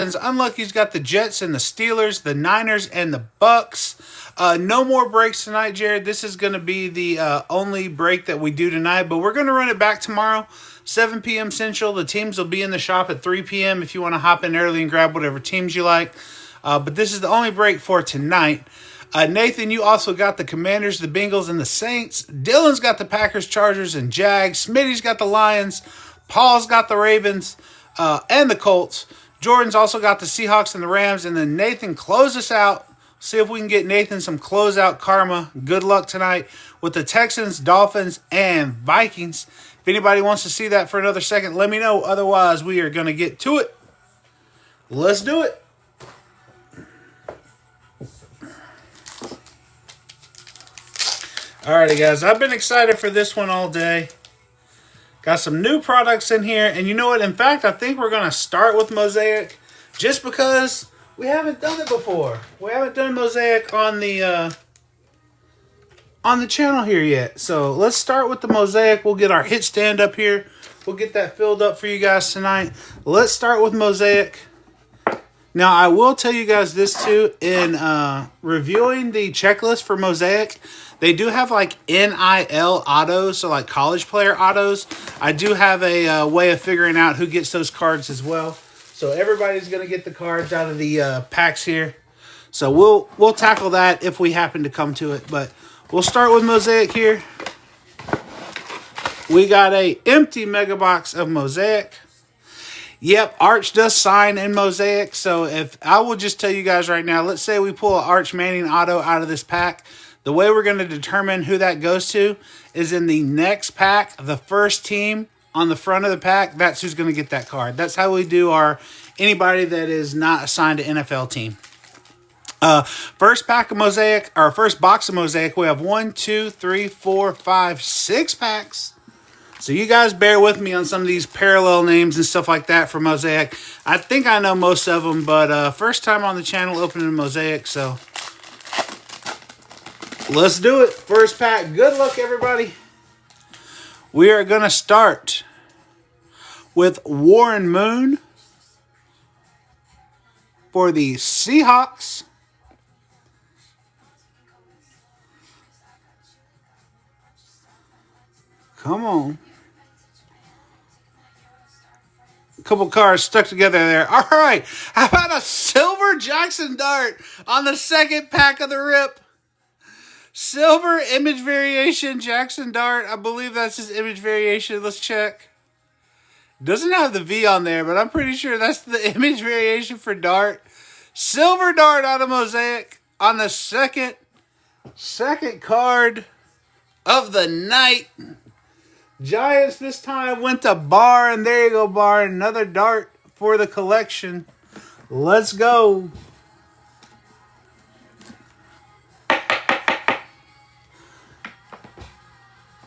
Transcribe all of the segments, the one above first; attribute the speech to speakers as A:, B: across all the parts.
A: Unlucky's got the Jets and the Steelers, the Niners and the Bucks. No more breaks tonight, Jared. This is going to be the only break that we do tonight, but we're going to run it back tomorrow, 7 p.m. Central. The teams will be in the shop at 3 p.m. if you want to hop in early and grab whatever teams you like. But this is the only break for tonight. Nathan, you also got the Commanders, the Bengals, and the Saints. Dylan's got the Packers, Chargers, and Jags. Smitty's got the Lions. Paul's got the Ravens and the Colts. Jordan's also got the Seahawks and the Rams. And then Nathan, close us out. See if we can get Nathan some closeout karma. Good luck tonight with the Texans, Dolphins, and Vikings. If anybody wants to see that for another second, let me know. Otherwise, we are going to get to it. Let's do it. Alrighty, guys. I've been excited for this one all day. Got some new products in here. And you know what? In fact, I think we're going to start with Mosaic just because we haven't done it before. We haven't done Mosaic on the channel here yet. So let's start with the Mosaic. We'll get our hit stand up here. We'll get that filled up for you guys tonight. Let's start with Mosaic. Now, I will tell you guys this too. In reviewing the checklist for Mosaic, they do have like NIL autos, so like college player autos. I do have a way of figuring out who gets those cards as well. So everybody's going to get the cards out of the packs here. So we'll tackle that if we happen to come to it. But we'll start with Mosaic here. We got a empty mega box of Mosaic. Yep, Arch does sign in Mosaic. So if I will just tell you guys right now, let's say we pull an Arch Manning auto out of this pack. The way we're going to determine who that goes to is in the next pack, the first team on the front of the pack, that's who's going to get that card. That's how we do our anybody that is not assigned to NFL team. First pack of Mosaic, or first box of Mosaic, we have 1, 2, 3, 4, 5, 6 packs. So you guys bear with me on some of these parallel names and stuff like that for Mosaic. I think I know most of them, but first time on the channel opening Mosaic, so let's do it. First pack. Good luck, everybody. We are going to start with Warren Moon for the Seahawks. Come on. A couple cards stuck together there. All right. How about a silver Jackson Dart on the second pack of the rip? Silver image variation Jackson Dart. I believe that's his image variation. Let's check. Doesn't have the V on there, but I'm pretty sure that's the image variation for Dart. Silver Dart out of Mosaic on the second card of the night. Giants this time went to Barr, and there you go, Barr. Another Dart for the collection. Let's go.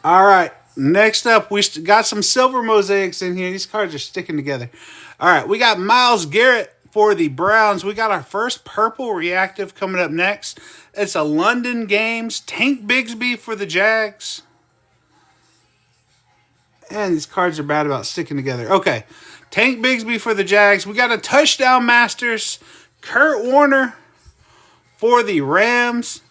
A: All right, next up, we got some silver Mosaics in here. These cards are sticking together. All right, we got Myles Garrett for the Browns. We got our first purple reactive coming up next. It's a London Games. Tank Bigsby for the Jags. And these cards are bad about sticking together. Okay, Tank Bigsby for the Jags. We got a Touchdown Masters. Kurt Warner for the Rams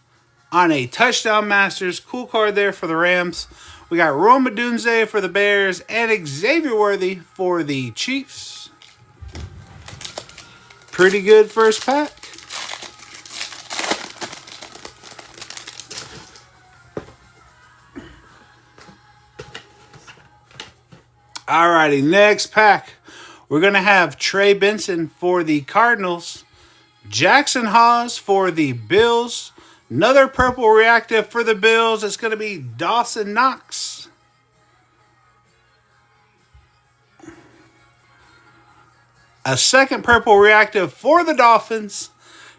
A: on a Touchdown Masters. Cool card there for the Rams. We got Rome Odunze for the Bears and Xavier Worthy for the Chiefs. Pretty good first pack. Alrighty, next pack. We're going to have Trey Benson for the Cardinals. Jackson Haas for the Bills. Another purple reactive for the Bills. It's going to be Dawson Knox. A second purple reactive for the Dolphins.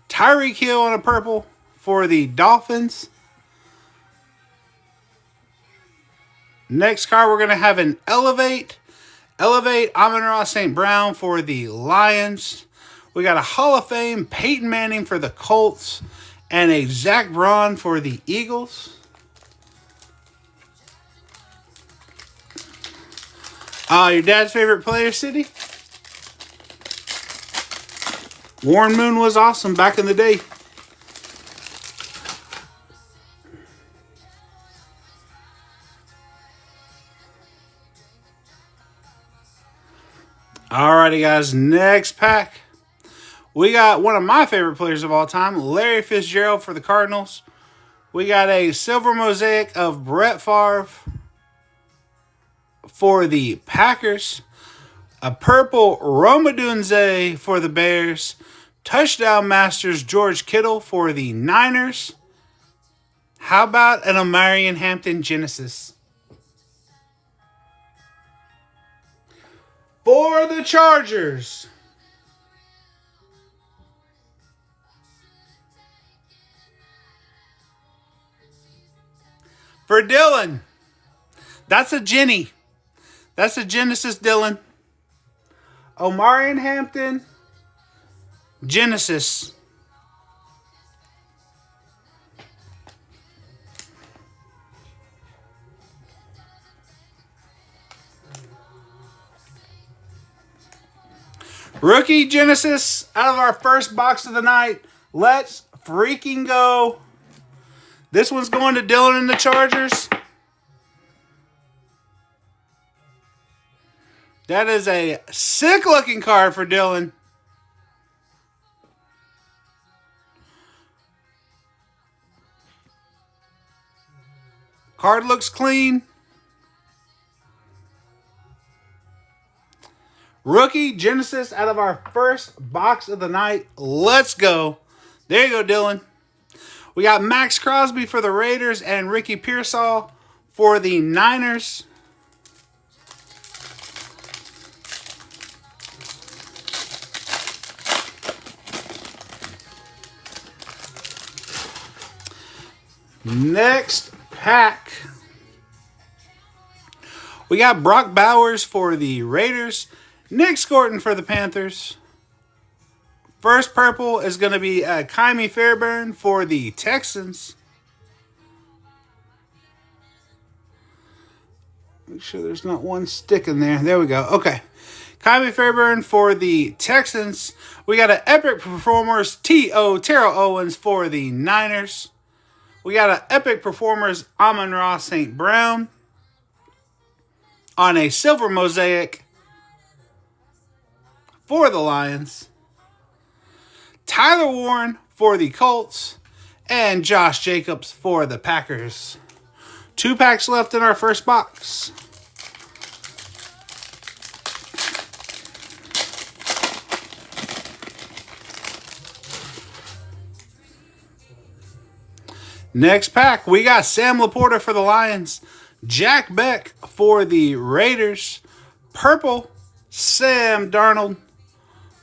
A: Tyreek Hill on a purple for the Dolphins. Next card, we're going to have an Elevate. Amon-Ra St. Brown for the Lions. We got a Hall of Fame Peyton Manning for the Colts. And a Zach Braun for the Eagles. Your dad's favorite player, City? Warren Moon was awesome back in the day. Alrighty, guys. Next pack. We got one of my favorite players of all time, Larry Fitzgerald for the Cardinals. We got a silver mosaic of Brett Favre for the Packers. A purple Rome Odunze for the Bears. Touchdown Masters George Kittle for the Niners. How about an Omarion Hampton Genesis? For the Chargers, for Dylan, that's a Jenny. That's a Genesis, Dylan. Omarion Hampton Genesis. Rookie Genesis out of our first box of the night. Let's freaking go. This one's going to Dylan and the Chargers. That is a sick looking card for Dylan. Card looks clean. Rookie Genesis out of our first box of the night. Let's go. There you go, Dylan. We got Max Crosby for the Raiders and Ricky Pearsall for the Niners. Next pack. We got Brock Bowers for the Raiders. Nick Scorton for the Panthers. First purple is going to be Kymie Fairbairn for the Texans. Make sure there's not one stick in there. There we go. Okay. Kymie Fairbairn for the Texans. We got an Epic Performers T.O. Terrell Owens for the Niners. We got an Epic Performers Amon-Ra St. Brown on a silver mosaic for the Lions. Tyler Warren for the Colts. And Josh Jacobs for the Packers. 2 packs left in our first box. Next pack, we got Sam Laporta for the Lions. Jack Beck for the Raiders. Purple Sam Darnold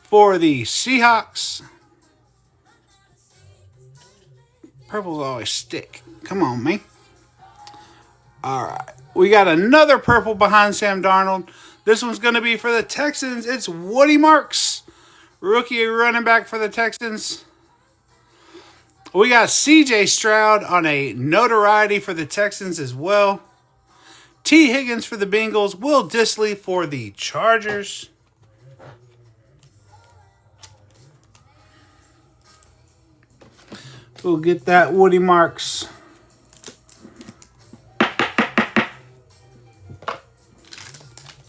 A: for the Seahawks. Purple's always stick. Come on, man. All right. We got another purple behind Sam Darnold. This one's going to be for the Texans. It's Woody Marks, rookie running back for the Texans. We got CJ Stroud on a notoriety for the Texans as well. T. Higgins for the Bengals. Will Dissly for the Chargers. We'll get that Woody Marks.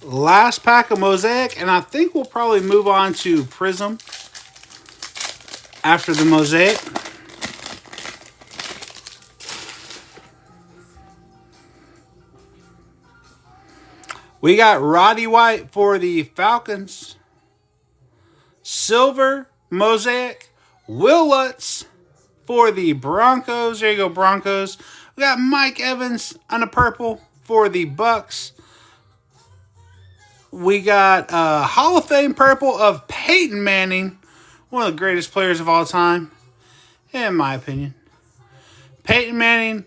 A: Last pack of Mosaic, and I think we'll probably move on to Prism after the Mosaic. We got Roddy White for the Falcons. Silver Mosaic. Will Lutz for the Broncos. There you go, Broncos. We got Mike Evans on a purple for the Bucks. We got Hall of Fame purple of Peyton Manning. One of the greatest players of all time, in my opinion. Peyton Manning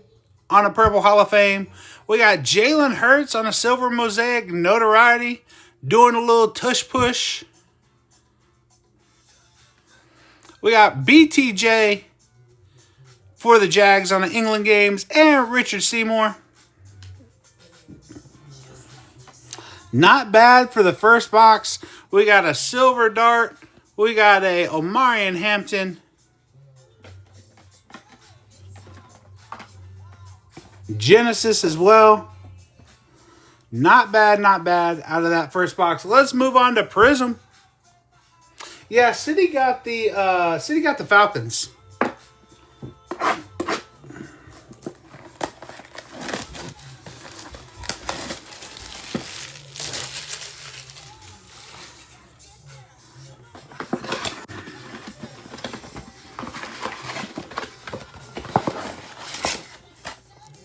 A: on a purple Hall of Fame. We got Jalen Hurts on a silver mosaic notoriety, doing a little tush push. We got BTJ for the Jags on the England games, and Richard Seymour. Not bad for the first box. We got a silver dart We got a Omarion Hampton. Genesis as well. Not bad, not bad out of that first box. Let's move on to Prism. Yeah, City got the Falcons.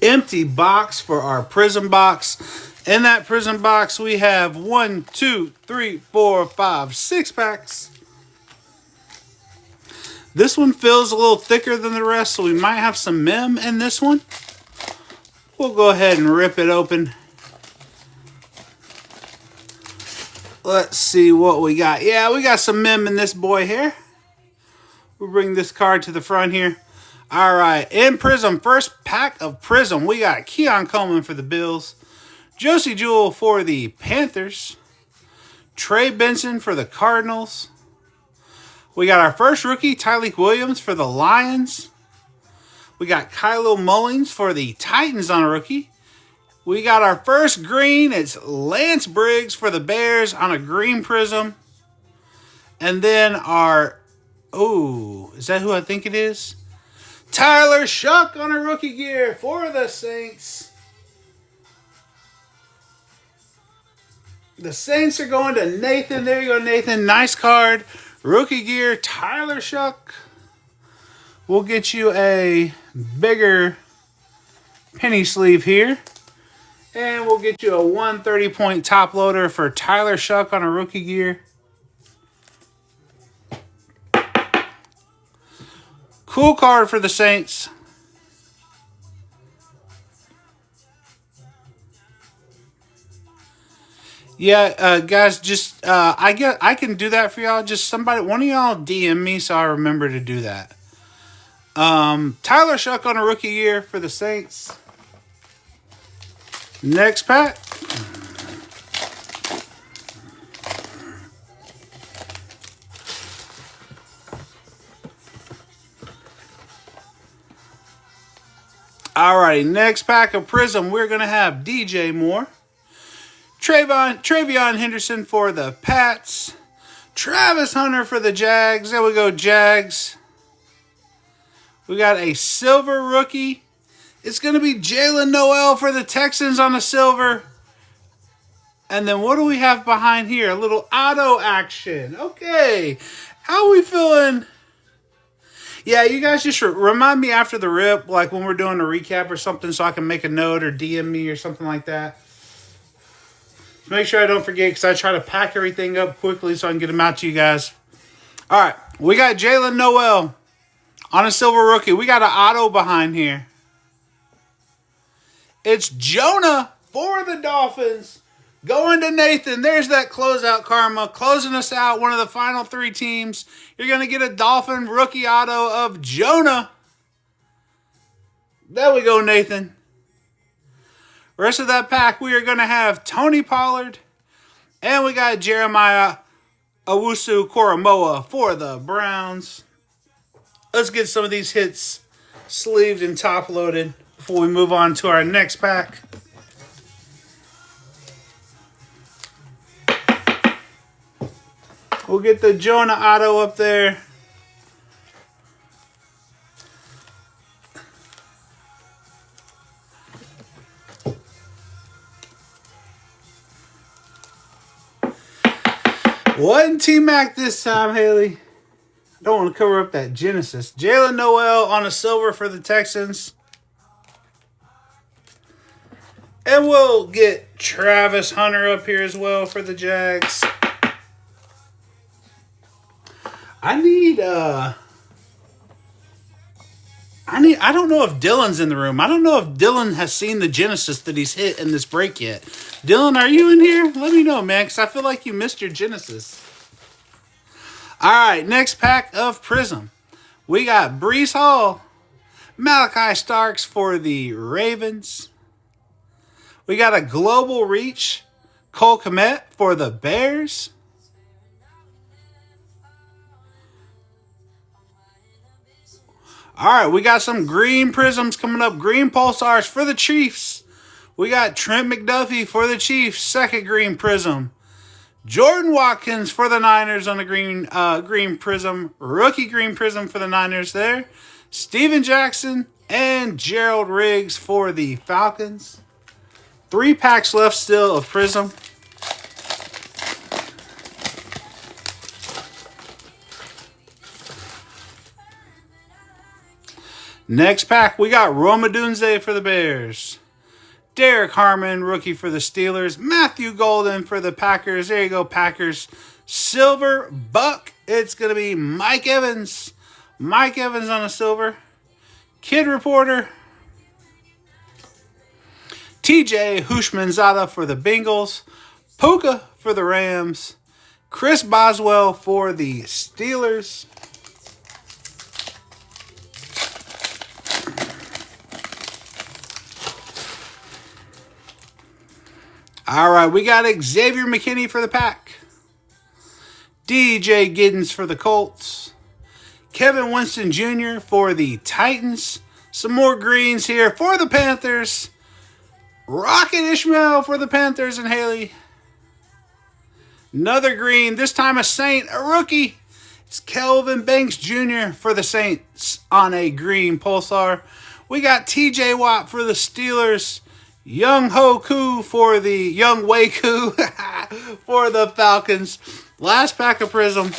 A: Empty box for our Prism box. In that Prism box, we have 1, 2, 3, 4, 5, 6 packs. This one feels a little thicker than the rest, so we might have some mem in this one. We'll go ahead and rip it open. Let's see what we got. Yeah, we got some mem in this boy here. We'll bring this card to the front here. All right, in Prism, first pack of Prism, we got Keon Coleman for the Bills, Josie Jewell for the Panthers, Trey Benson for the Cardinals. We got our first rookie, Tyleik Williams for the Lions. We got Kylo Mullins for the Titans on a rookie. We got our first green, it's Lance Briggs for the Bears on a green Prism. And then our, is that who I think it is? Tyler Shough on a rookie gear for the Saints. The Saints are going to Nathan. There you go, Nathan. Nice card. Rookie gear, Tyler Shough. We'll get you a bigger penny sleeve here. And we'll get you a 130-point top loader for Tyler Shough on a rookie gear. Cool card for the Saints. Yeah, guys, just I can do that for y'all. Just one of y'all DM me so I remember to do that. Tyler Shough on a rookie year for the Saints. Next pack. Alrighty, next pack of Prism, we're going to have DJ Moore. Travion Henderson for the Pats. Travis Hunter for the Jags. There we go, Jags. We got a silver rookie. It's going to be Jalen Noel for the Texans on the silver. And then what do we have behind here? A little auto action. Okay. How are we feeling? Yeah, you guys just remind me after the rip, like when we're doing a recap or something, so I can make a note or DM me or something like that. Make sure I don't forget, because I try to pack everything up quickly so I can get them out to you guys. All right, we got Jalen Noel on a silver rookie. We got an auto behind here. It's Jonah for the Dolphins. Going to Nathan. There's that closeout karma. Closing us out, one of the final 3 teams. You're going to get a Dolphin rookie auto of Jonah. There we go, Nathan. Rest of that pack, we are going to have Tony Pollard. And we got Jeremiah Owusu-Koramoah for the Browns. Let's get some of these hits sleeved and top loaded before we move on to our next pack. We'll get the Jonah auto up there. Wasn't T-Mac this time, Haley. Don't want to cover up that Genesis. Jalen Noel on a silver for the Texans. And we'll get Travis Hunter up here as well for the Jags. I don't know if Dylan's in the room. I don't know if Dylan has seen the Genesis that he's hit in this break yet. Dylan, are you in here? Let me know, man, because I feel like you missed your Genesis. All right, next pack of Prism. We got Breece Hall, Malachi Starks for the Ravens. We got a global reach, Cole Kmet for the Bears. All right, we got some green prisms coming up. Green pulsars for the Chiefs. We got Trent McDuffie for the Chiefs, second green prism. Jordan Watkins for the Niners on the green prism. Rookie green prism for the Niners there. Steven Jackson and Gerald Riggs for the Falcons. 3 packs left still of prism. Next pack, we got Rome Odunze for the Bears. Derek Harmon, rookie for the Steelers. Matthew Golden for the Packers. There you go, Packers. Silver Buck. It's going to be Mike Evans. Mike Evans on a silver. Kid Reporter. TJ Hushmanzada for the Bengals. Puka for the Rams. Chris Boswell for the Steelers. All right, we got Xavier McKinney for the Pack. DJ Giddens for the Colts. Kevin Winston Jr. for the Titans. Some more greens here for the Panthers. Rocket Ishmael for the Panthers and Haley. Another green, this time a Saint, a rookie. It's Kelvin Banks Jr. for the Saints on a green pulsar. We got TJ Watt for the Steelers. Young Hoku for the Young Waku for the Falcons. Last pack of prism.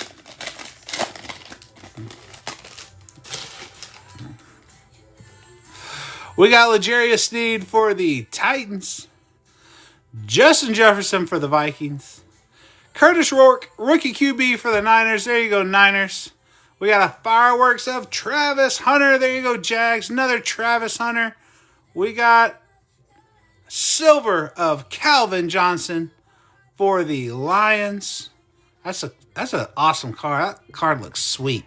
A: We got L'Jarius Sneed for the Titans. Justin Jefferson for the Vikings. Curtis Rourke, rookie QB for the Niners. There you go, Niners. We got a fireworks of Travis Hunter. There you go, Jags. Another Travis Hunter. We got silver of Calvin Johnson for the Lions. That's an awesome card. That card looks sweet.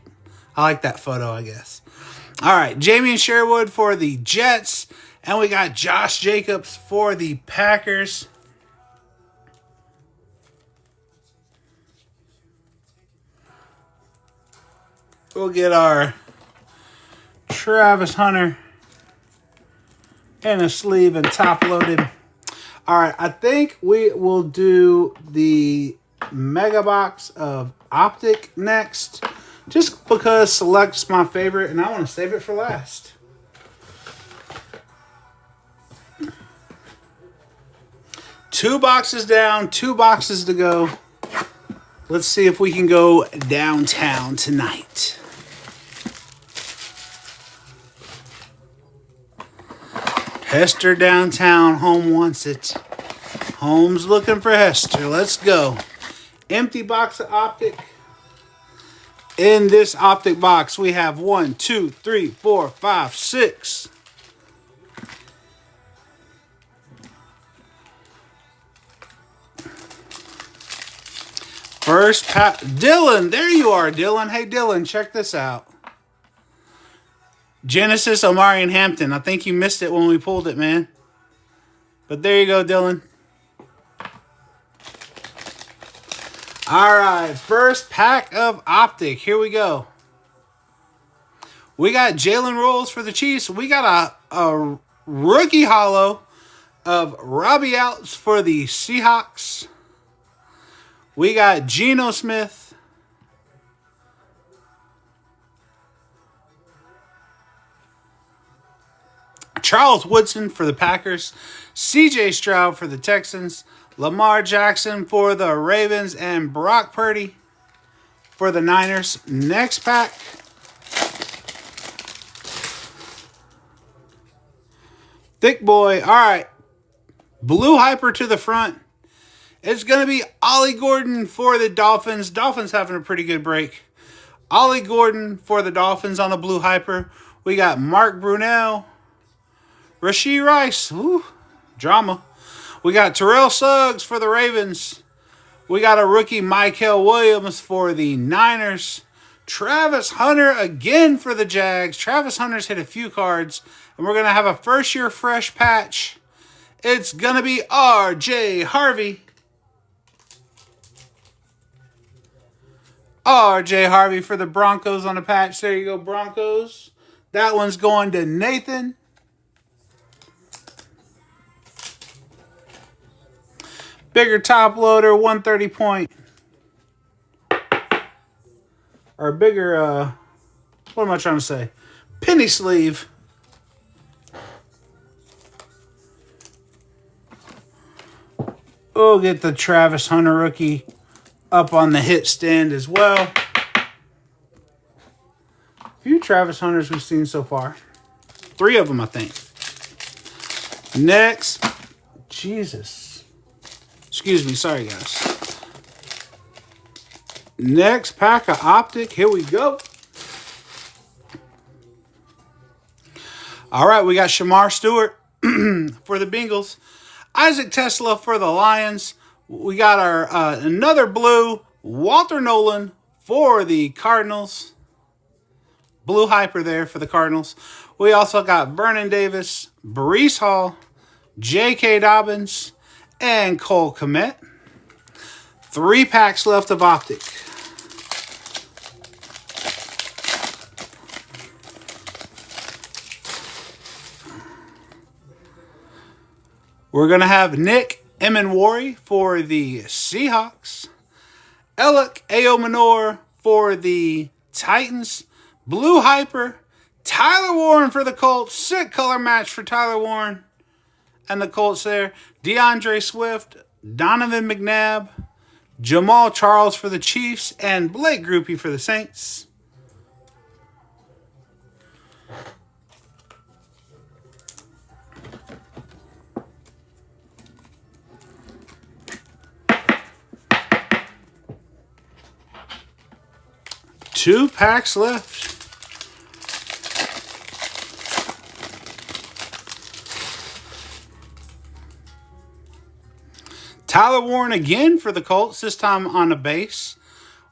A: I like that photo, I guess. All right, Jamie Sherwood for the Jets. And we got Josh Jacobs for the Packers. We'll get our Travis Hunter in a sleeve and top loaded. All right, I think we will do the mega box of Optic next, just because Select's my favorite and I want to save it for last. Two boxes down, 2 boxes to go. Let's see if we can go downtown tonight. Hester downtown, home wants it. Home's looking for Hester. Let's go. Empty box of Optic. In this Optic box, we have 1, 2, 3, 4, 5, 6. First pack. Dylan, there you are, Dylan. Hey, Dylan, check this out. Genesis, Omari, and Hampton. I think you missed it when we pulled it, man. But there you go, Dylan. All right, first pack of Optic. Here we go. We got Jalen Rolls for the Chiefs. We got a rookie holo of Robbie Outs for the Seahawks. We got Geno Smith. Charles Woodson for the Packers. CJ Stroud for the Texans. Lamar Jackson for the Ravens. And Brock Purdy for the Niners. Next pack. Thick boy. All right. Blue Hyper to the front. It's going to be Ollie Gordon for the Dolphins. Dolphins having a pretty good break. Ollie Gordon for the Dolphins on the Blue Hyper. We got Mark Brunell. Rashee Rice. Ooh, drama. We got Terrell Suggs for the Ravens. We got a rookie Michael Williams for the Niners. Travis Hunter again for the Jags. Travis Hunter's hit a few cards. And we're going to have a first-year fresh patch. It's going to be R.J. Harvey. R.J. Harvey for the Broncos on the patch. There you go, Broncos. That one's going to Nathan. Bigger top loader, 130 point. Or bigger, what am I trying to say? Penny sleeve. We'll get the Travis Hunter rookie up on the hit stand as well. A few Travis Hunters we've seen so far. 3 of them, I think. Next. Jesus. Excuse me. Sorry, guys. Next pack of Optic. Here we go. All right, we got Shamar Stewart for the Bengals. Isaac Tesla for the Lions. We got our another blue Walter Nolan for the Cardinals. Blue hyper there for the Cardinals. We also got Vernon Davis, Breece Hall, J.K. Dobbins, and Cole Kmet. 3 packs left of Optic. We're going to have Nick Emenwari for the Seahawks. Alec Aomanor for the Titans. Blue Hyper. Tyler Warren for the Colts. Sick color match for Tyler Warren and the Colts there. DeAndre Swift. Donovan McNabb. Jamal Charles for the Chiefs. And Blake Grupe for the Saints. Two packs left. Tyler Warren again for the Colts, this time on a base.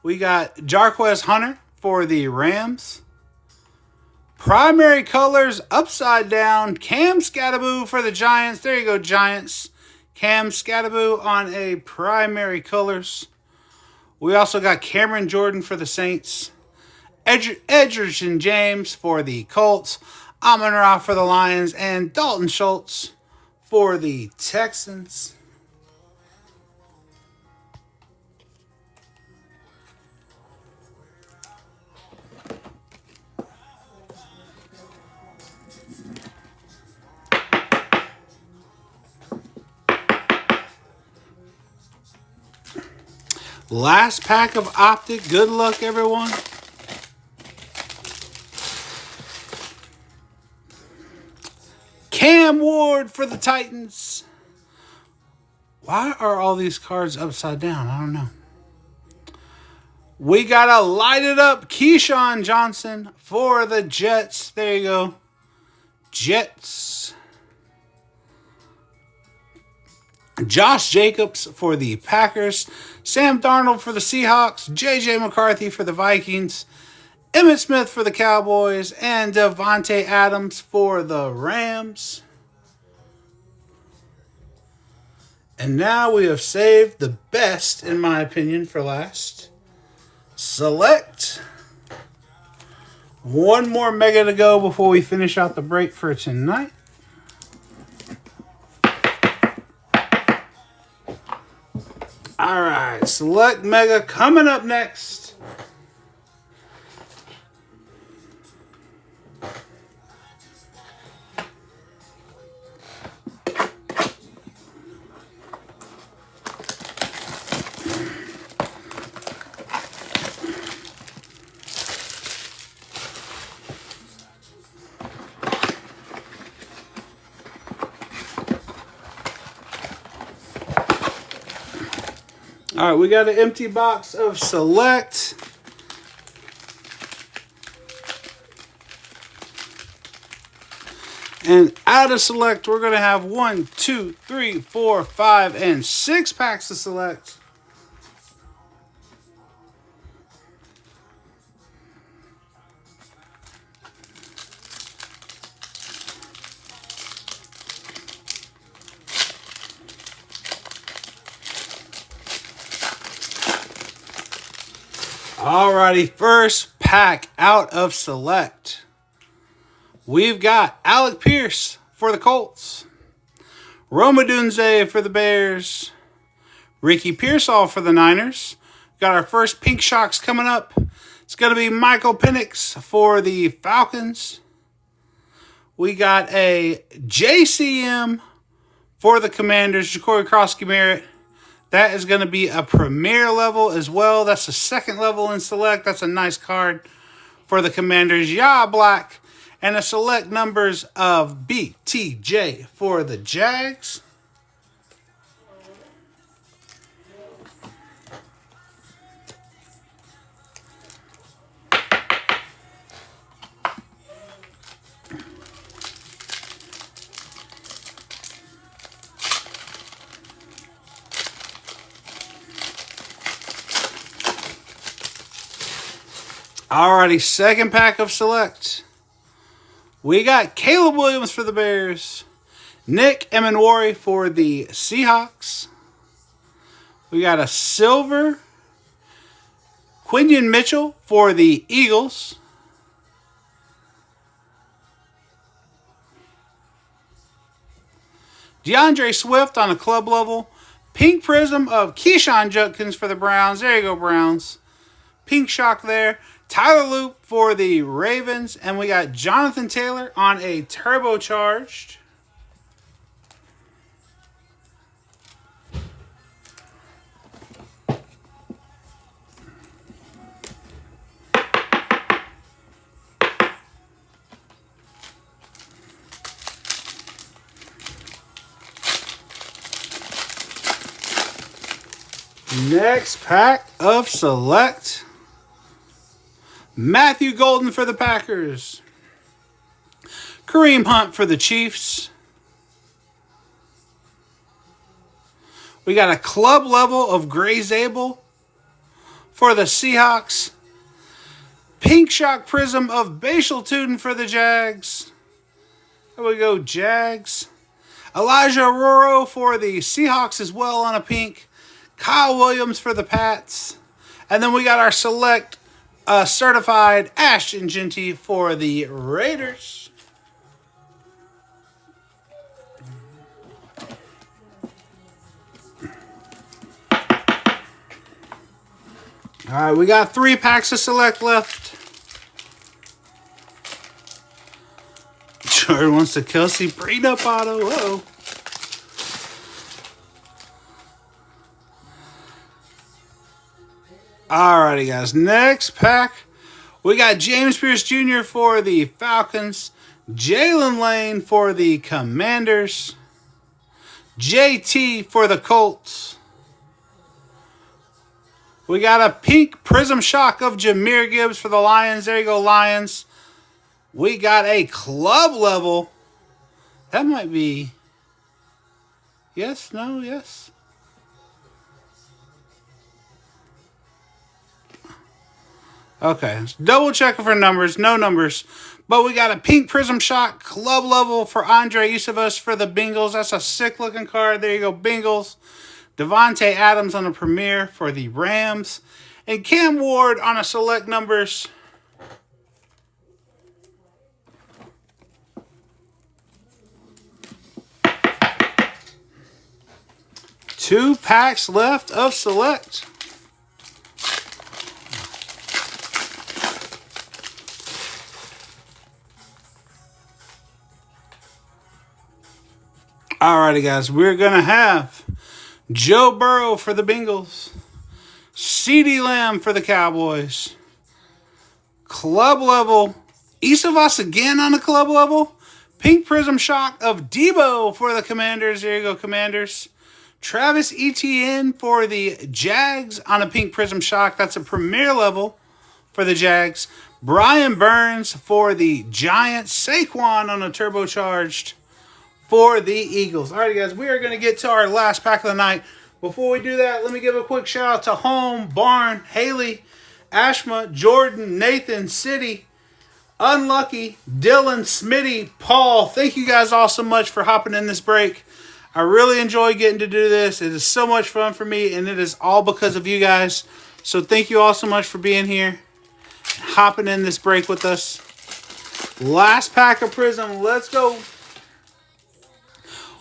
A: We got Jarquez Hunter for the Rams. Primary colors, upside down. Cam Skattebo for the Giants. There you go, Giants. Cam Skattebo on a primary colors. We also got Cameron Jordan for the Saints. Edgerton James for the Colts. Amon-Ra for the Lions. And Dalton Schultz for the Texans. Last pack of Optic. Good luck, everyone. Cam Ward for the Titans. Why are all these cards upside down? I don't know. We got to light it up. Keyshawn Johnson for the Jets. There you go. Jets. Josh Jacobs for the Packers. Sam Darnold for the Seahawks. J.J. McCarthy for the Vikings. Emmitt Smith for the Cowboys. And Devontae Adams for the Rams. And now we have saved the best, in my opinion, for last. Select. One more mega to go before we finish out the break for tonight. All right, Select Mega coming up next. All right, we got an empty box of Select. And out of Select, we're going to have 1, 2, 3, 4, 5, and 6 packs of Select. Alrighty, first pack out of Select. We've got Alec Pierce for the Colts. Rome Odunze for the Bears. Ricky Pearsall for the Niners. Got our first pink shocks coming up. It's going to be Michael Penix for the Falcons. We got a JCM for the Commanders, Jacory Krosky-Merritt. That is going to be a premier level as well. That's the second level in select. That's a nice card for the Commanders. Ya Black. And the select numbers of BTJ for the Jags. Alrighty, second pack of select. We got Caleb Williams for the Bears. Nick Emanwari for the Seahawks. We got a silver. Quinyon Mitchell for the Eagles. DeAndre Swift on a club level. Pink prism of Keyshawn Judkins for the Browns. There you go, Browns. Pink shock there. Tyler Loop for the Ravens. And we got Jonathan Taylor on a turbocharged. Next pack of select. Matthew Golden for the Packers. Kareem Hunt for the Chiefs. We got a club level of Gray Zabel for the Seahawks. Pink shock prism of Bashal Tuden for the Jags. There we go, Jags. Elijah Aroro for the Seahawks as well on a pink. Kyle Williams for the Pats. And then we got our select certified Ashton Jeanty for the Raiders. All right, we got 3 packs of select left. Jordan wants the Kelsey prenup auto. Uh-oh. Alrighty, guys. Next pack, we got James Pierce Jr. for the Falcons, Jalen Lane for the Commanders, JT for the Colts. We got a pink prism shock of Jahmyr Gibbs for the Lions. There you go, Lions. We got a club level. That might be... Yes, no, yes. Okay, double checking for numbers, no numbers. But we got a pink prism shock, club level for Andre Isavas for the Bengals. That's a sick looking card. There you go, Bengals. Devontae Adams on a premiere for the Rams. And Cam Ward on a select numbers. Two packs left of select. Alrighty, guys, we're going to have Joe Burrow for the Bengals, CeeDee Lamb for the Cowboys, club level, Isavas again on the club level, pink prism shock of Debo for the Commanders. There you go, Commanders. Travis Etienne for the Jags on a pink prism shock. That's a premier level for the Jags. Brian Burns for the Giants. Saquon on a turbocharged for the Eagles. All right, guys, we are going to get to our last pack of the night. Before we do that, let me give a quick shout out to Home, Barn, Haley, Ashma, Jordan, Nathan, City, Unlucky, Dylan, Smitty, Paul. Thank you guys all so much for hopping in this break. I really enjoy getting to do this. It is so much fun for me, and it is all because of you guys. So thank you all so much for being here, hopping in this break with us. Last pack of Prism. Let's go.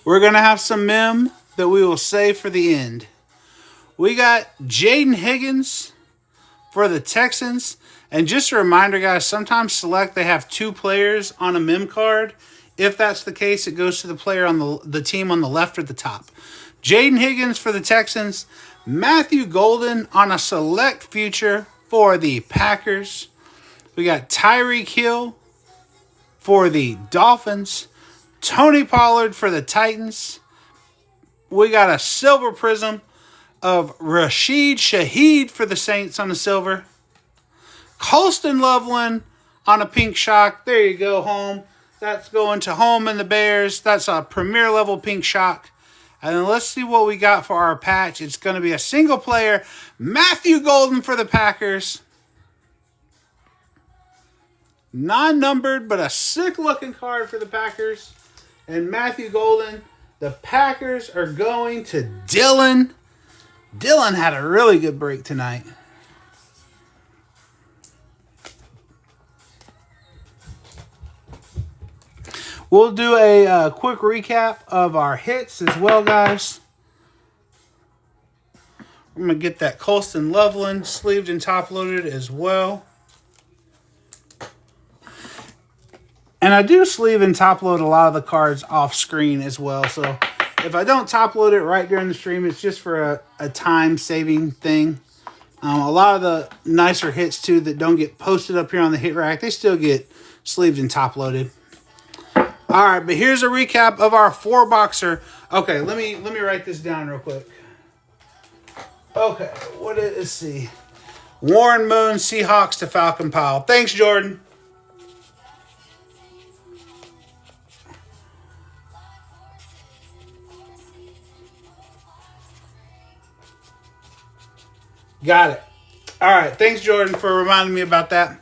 A: We're going to have some mem that we will save for the end. We got Jaden Higgins for the Texans. And just a reminder, guys, sometimes Select, they have 2 players on a mem card. If that's the case, it goes to the player on the team on the left or the top. Jaden Higgins for the Texans. Matthew Golden on a Select Future for the Packers. We got Tyreek Hill for the Dolphins. Tony Pollard for the Titans. We got a silver prism of Rashid Shaheed for the Saints on the silver. Colston Loveland on a pink shock. There you go, home. That's going to home and the Bears. That's a premier level pink shock. And then let's see what we got for our patch. It's going to be a single player. Matthew Golden for the Packers. Non-numbered, but a sick-looking card for the Packers. And Matthew Golden. The Packers are going to Dylan. Dylan had a really good break tonight. We'll do a quick recap of our hits as well, guys. I'm going to get that Colston Loveland sleeved and top-loaded as well. And I do sleeve and top-load a lot of the cards off-screen as well. So if I don't top-load it right during the stream, it's just for a time-saving thing. A lot of the nicer hits, too, that don't get posted up here on the hit rack, they still get sleeved and top-loaded. All right, but here's a recap of our 4-boxer. Okay, let me write this down real quick. Okay, let's see. Warren Moon, Seahawks to Falcon Powell. Thanks, Jordan. Got it. All right, thanks, Jordan, for reminding me about that.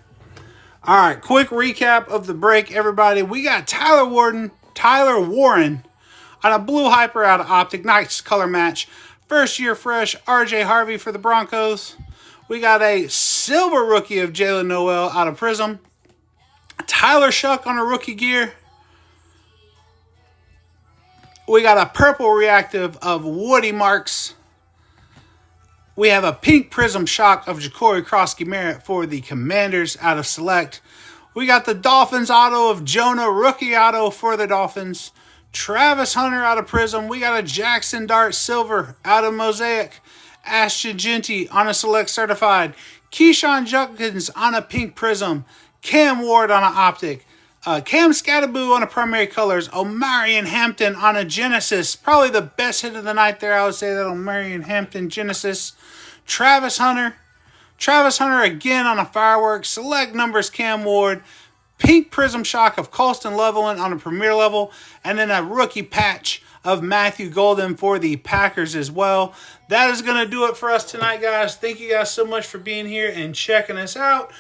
A: All right, quick recap of the break, everybody. We got Tyler Warren on a blue hyper out of Optic. Nice color match. First year fresh, RJ Harvey for the Broncos. We got a silver rookie of Jalen Noel out of Prism. Tyler Shuck on a rookie gear. We got a purple reactive of Woody Marks. We have a pink prism shock of Ja'Cory Krosky-Merritt for the Commanders out of Select. We got the Dolphins auto of Jonah, rookie auto for the Dolphins. Travis Hunter out of Prism. We got a Jackson Dart silver out of Mosaic. Ashton Genty on a Select certified. Keyshawn Junkins on a pink prism. Cam Ward on an Optic. Cam Scattaboo on a primary colors. Omarion Hampton on a Genesis. Probably the best hit of the night there. I would say that Omarion Hampton Genesis. Travis Hunter again on a Fireworks. Select numbers Cam Ward. Pink prism shock of Colston Loveland on a premier level. And then a rookie patch of Matthew Golden for the Packers as well. That is going to do it for us tonight, guys. Thank you guys so much for being here and checking us out.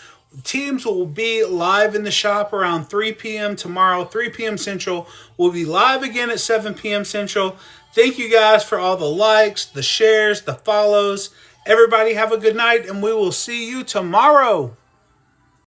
A: Teams will be live in the shop around 3 p.m. tomorrow, 3 p.m. Central. We'll be live again at 7 p.m. Central. Thank you guys for all the likes, the shares, the follows. Everybody have a good night, and we will see you tomorrow.